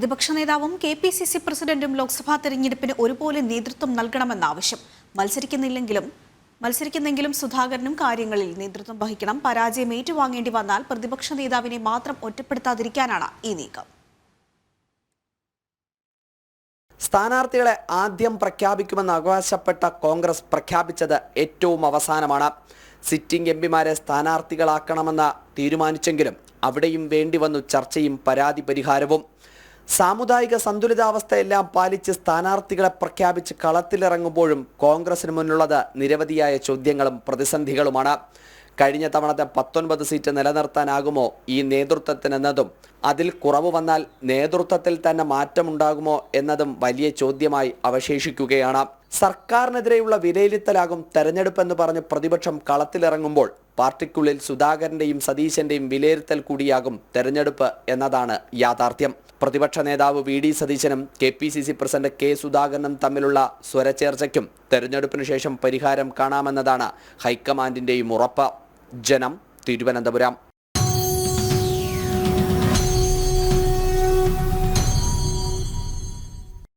പ്രതിപക്ഷ നേതാവും KPCC പ്രസിഡന്റും ലോക്സഭാ തെരഞ്ഞെടുപ്പിന് ഒരുപോലെ നേതൃത്വം നൽകണമെന്ന ആവശ്യം. മത്സരിക്കുന്നെങ്കിലും സുധാകരനും കാര്യങ്ങളിൽ നേതൃത്വം വഹിക്കണം. പരാജയം ഏറ്റുവാങ്ങേണ്ടി വന്നാൽ പ്രതിപക്ഷ നേതാവിനെ മാത്രം ഒറ്റപ്പെടുത്താതിരിക്കാനാണ് ഈ നീക്കം. സ്ഥാനാർത്ഥികളെ ആദ്യം പ്രഖ്യാപിക്കുമെന്ന് അവകാശപ്പെട്ട കോൺഗ്രസ് പ്രഖ്യാപിച്ചത് ഏറ്റവും അവസാനമാണ്. സിറ്റിംഗ് എംപിമാരെ സ്ഥാനാർത്ഥികളാക്കണമെന്ന് തീരുമാനിച്ചെങ്കിലും അവിടെയും വേണ്ടിവന്നു ചർച്ചയും പരാതി പരിഹാരവും. സാമുദായിക സന്തുലിതാവസ്ഥയെല്ലാം പാലിച്ച് സ്ഥാനാർത്ഥികളെ പ്രഖ്യാപിച്ച് കളത്തിലിറങ്ങുമ്പോഴും കോൺഗ്രസിന് മുന്നിലുള്ളത് നിരവധിയായ ചോദ്യങ്ങളും പ്രതിസന്ധികളുമാണ്. കഴിഞ്ഞ തവണത്തെ 19 സീറ്റ് നിലനിർത്താനാകുമോ ഈ നേതൃത്വത്തിനെന്നതും അതിൽ കുറവ് വന്നാൽ നേതൃത്വത്തിൽ തന്നെ മാറ്റമുണ്ടാകുമോ എന്നതും വലിയ ചോദ്യമായി അവശേഷിക്കുകയാണ്. സർക്കാരിനെതിരെയുള്ള വിലയിരുത്തലാകും തെരഞ്ഞെടുപ്പെന്ന് പറഞ്ഞ് പ്രതിപക്ഷം കളത്തിലിറങ്ങുമ്പോൾ പാർട്ടിക്കുള്ളിൽ സുധാകരന്റെയും സതീശന്റെയും വിലയിരുത്തൽ കൂടിയാകും തെരഞ്ഞെടുപ്പ് എന്നതാണ് യാഥാർത്ഥ്യം. പ്രതിപക്ഷ നേതാവ് VD സതീശനും KPCC പ്രസിഡന്റ് K സുധാകരനും തമ്മിലുള്ള സ്വരച്ചേർച്ചയ്ക്കും തെരഞ്ഞെടുപ്പിന് ശേഷം പരിഹാരം കാണാമെന്നതാണ് ഹൈക്കമാൻഡിന്റെയും ഉറപ്പ്. ജനം, തിരുവനന്തപുരം.